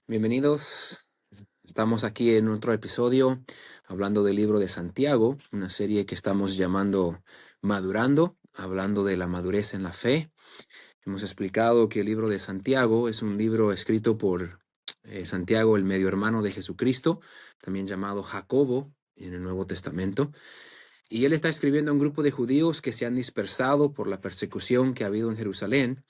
Bienvenidos. Estamos aquí en otro episodio hablando del libro de Santiago, una serie que estamos llamando Madurando, hablando de la madurez en la fe. Hemos explicado que el libro de Santiago es un libro escrito por Santiago, el medio hermano de Jesucristo, también llamado Jacobo en el Nuevo Testamento. Y él está escribiendo a un grupo de judíos que se han dispersado por la persecución que ha habido en Jerusalén.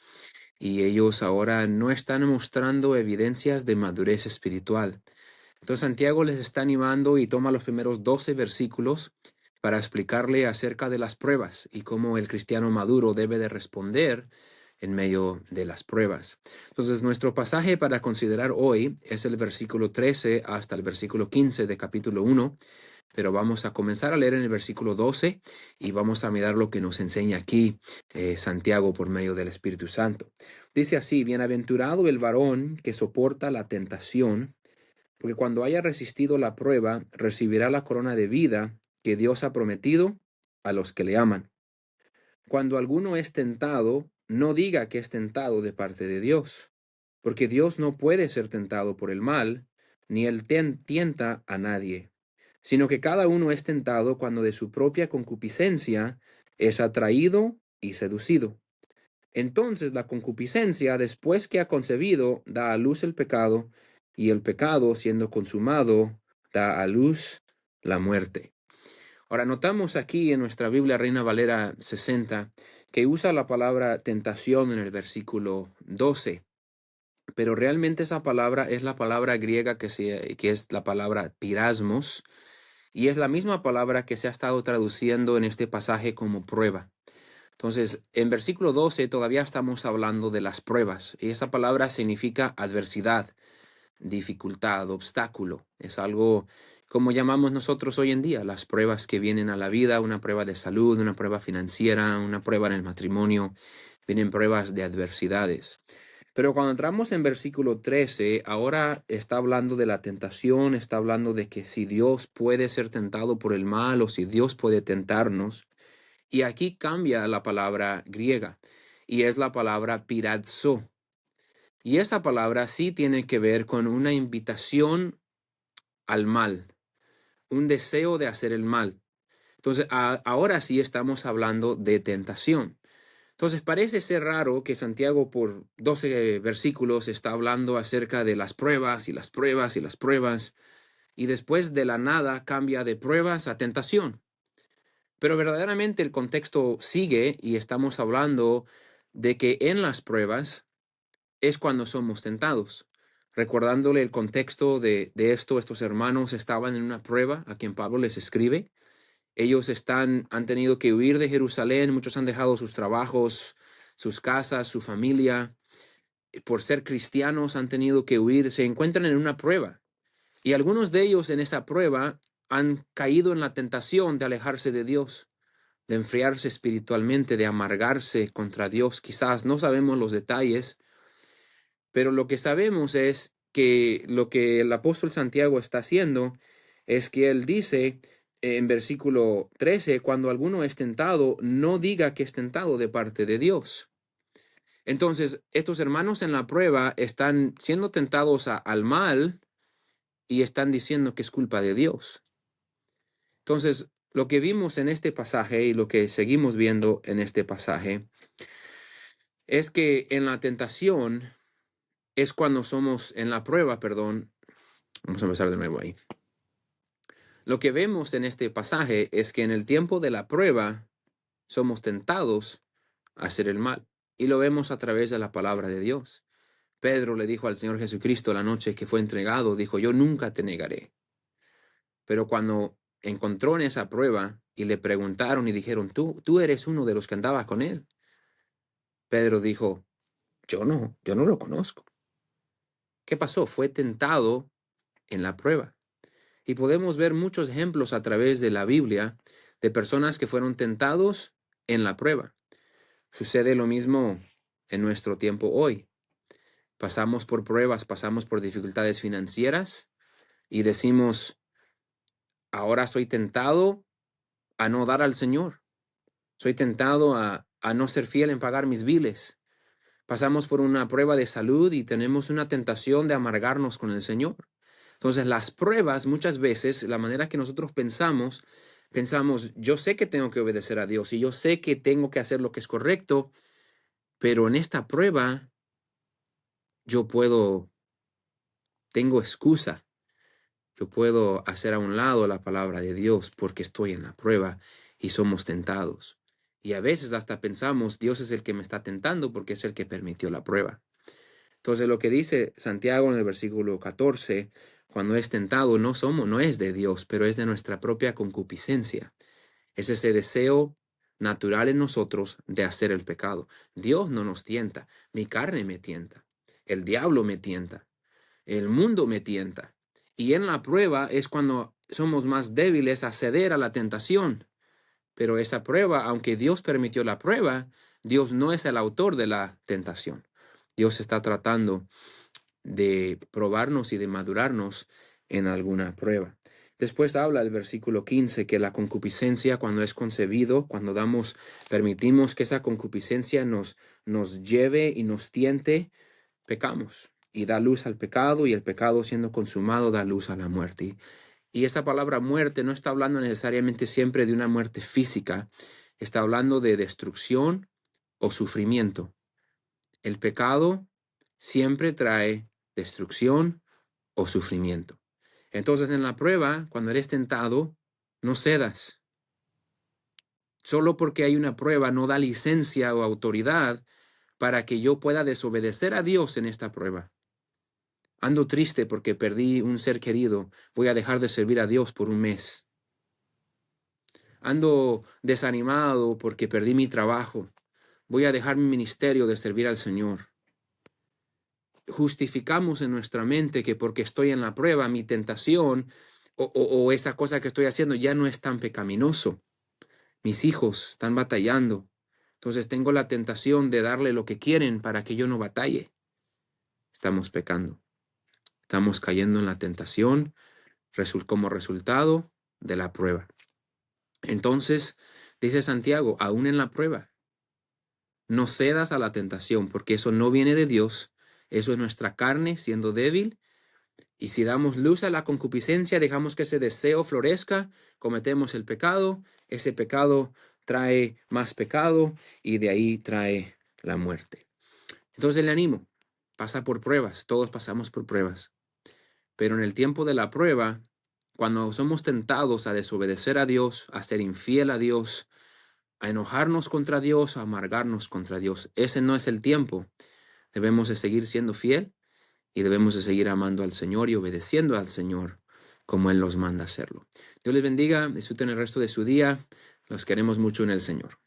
Y ellos ahora no están mostrando evidencias de madurez espiritual. Entonces Santiago les está animando y toma los primeros 12 versículos para explicarle acerca de las pruebas y cómo el cristiano maduro debe de responder en medio de las pruebas. Entonces nuestro pasaje para considerar hoy es el versículo 13 hasta el versículo 15 de capítulo 1. Pero vamos a comenzar a leer en el versículo 12 y vamos a mirar lo que nos enseña aquí Santiago por medio del Espíritu Santo. Dice así: bienaventurado el varón que soporta la tentación, porque cuando haya resistido la prueba, recibirá la corona de vida que Dios ha prometido a los que le aman. Cuando alguno es tentado, no diga que es tentado de parte de Dios, porque Dios no puede ser tentado por el mal, ni él tienta a nadie, sino que cada uno es tentado cuando de su propia concupiscencia es atraído y seducido. Entonces la concupiscencia, después que ha concebido, da a luz el pecado, y el pecado, siendo consumado, da a luz la muerte. Ahora, notamos aquí en nuestra Biblia Reina Valera 60 que usa la palabra tentación en el versículo 12, pero realmente esa palabra es la palabra griega que es la palabra pirasmos, y es la misma palabra que se ha estado traduciendo en este pasaje como prueba. Entonces, en versículo 12 todavía estamos hablando de las pruebas, y esa palabra significa adversidad, dificultad, obstáculo. Es algo como llamamos nosotros hoy en día, las pruebas que vienen a la vida, una prueba de salud, una prueba financiera, una prueba en el matrimonio, vienen pruebas de adversidades. Pero cuando entramos en versículo 13, ahora está hablando de la tentación, está hablando de que si Dios puede ser tentado por el mal o si Dios puede tentarnos. Y aquí cambia la palabra griega y es la palabra pirazo. Y esa palabra sí tiene que ver con una invitación al mal, un deseo de hacer el mal. Entonces, ahora sí estamos hablando de tentación. Entonces, parece ser raro que Santiago por 12 versículos está hablando acerca de las pruebas y las pruebas y las pruebas, y después de la nada cambia de pruebas a tentación. Pero verdaderamente el contexto sigue y estamos hablando de que en las pruebas es cuando somos tentados. Recordándole el contexto de esto, estos hermanos estaban en una prueba a quien Pablo les escribe. Ellos han tenido que huir de Jerusalén, muchos han dejado sus trabajos, sus casas, su familia. Por ser cristianos han tenido que huir, se encuentran en una prueba. Y algunos de ellos en esa prueba han caído en la tentación de alejarse de Dios, de enfriarse espiritualmente, de amargarse contra Dios. Quizás no sabemos los detalles, pero lo que sabemos es que lo que el apóstol Santiago está haciendo es que él dice en versículo 13, cuando alguno es tentado, no diga que es tentado de parte de Dios. Entonces, estos hermanos en la prueba están siendo tentados al mal y están diciendo que es culpa de Dios. Entonces, lo que vimos en este pasaje y lo que seguimos viendo en este pasaje es que en la tentación es cuando somos, en la prueba, perdón, vamos a empezar de nuevo ahí. Lo que vemos en este pasaje es que en el tiempo de la prueba somos tentados a hacer el mal. Y lo vemos a través de la palabra de Dios. Pedro le dijo al Señor Jesucristo la noche que fue entregado, dijo, yo nunca te negaré. Pero cuando encontró en esa prueba y le preguntaron y dijeron, tú eres uno de los que andaba con él. Pedro dijo, yo no lo conozco. ¿Qué pasó? Fue tentado en la prueba. Y podemos ver muchos ejemplos a través de la Biblia de personas que fueron tentados en la prueba. Sucede lo mismo en nuestro tiempo hoy. Pasamos por pruebas, pasamos por dificultades financieras y decimos, ahora soy tentado a no dar al Señor. Soy tentado a no ser fiel en pagar mis biles. pasamos por una prueba de salud y tenemos una tentación de amargarnos con el Señor. Entonces, las pruebas muchas veces, la manera que nosotros pensamos, yo sé que tengo que obedecer a Dios y yo sé que tengo que hacer lo que es correcto, pero en esta prueba yo tengo excusa. Yo puedo hacer a un lado la palabra de Dios porque estoy en la prueba y somos tentados. Y a veces hasta pensamos, Dios es el que me está tentando porque es el que permitió la prueba. Entonces lo que dice Santiago en el versículo 14, cuando es tentado, no es de Dios, pero es de nuestra propia concupiscencia. Es ese deseo natural en nosotros de hacer el pecado. Dios no nos tienta, mi carne me tienta, el diablo me tienta, el mundo me tienta. Y en la prueba es cuando somos más débiles a ceder a la tentación. Pero esa prueba, aunque Dios permitió la prueba, Dios no es el autor de la tentación. Dios está tratando de probarnos y de madurarnos en alguna prueba. Después habla el versículo 15 que la concupiscencia, cuando es concebido, cuando permitimos que esa concupiscencia nos lleve y nos tiente, pecamos y da luz al pecado, y el pecado siendo consumado da luz a la muerte. Y esta palabra muerte no está hablando necesariamente siempre de una muerte física, está hablando de destrucción o sufrimiento. El pecado siempre trae destrucción o sufrimiento. Entonces en la prueba, cuando eres tentado, no cedas. Solo porque hay una prueba no da licencia o autoridad para que yo pueda desobedecer a Dios en esta prueba. Ando triste porque perdí un ser querido. Voy a dejar de servir a Dios por un mes. Ando desanimado porque perdí mi trabajo. Voy a dejar mi ministerio de servir al Señor. Justificamos en nuestra mente que porque estoy en la prueba, mi tentación o esa cosa que estoy haciendo ya no es tan pecaminoso. Mis hijos están batallando. Entonces tengo la tentación de darle lo que quieren para que yo no batalle. Estamos pecando. Estamos cayendo en la tentación como resultado de la prueba. Entonces, dice Santiago, aún en la prueba, no cedas a la tentación, porque eso no viene de Dios. Eso es nuestra carne siendo débil. Y si damos luz a la concupiscencia, dejamos que ese deseo florezca, cometemos el pecado, ese pecado trae más pecado y de ahí trae la muerte. Entonces le animo, pasa por pruebas, todos pasamos por pruebas. Pero en el tiempo de la prueba, cuando somos tentados a desobedecer a Dios, a ser infiel a Dios, a enojarnos contra Dios, a amargarnos contra Dios, ese no es el tiempo. Debemos de seguir siendo fiel y debemos de seguir amando al Señor y obedeciendo al Señor como Él nos manda hacerlo. Dios les bendiga, disfruten el resto de su día. Los queremos mucho en el Señor.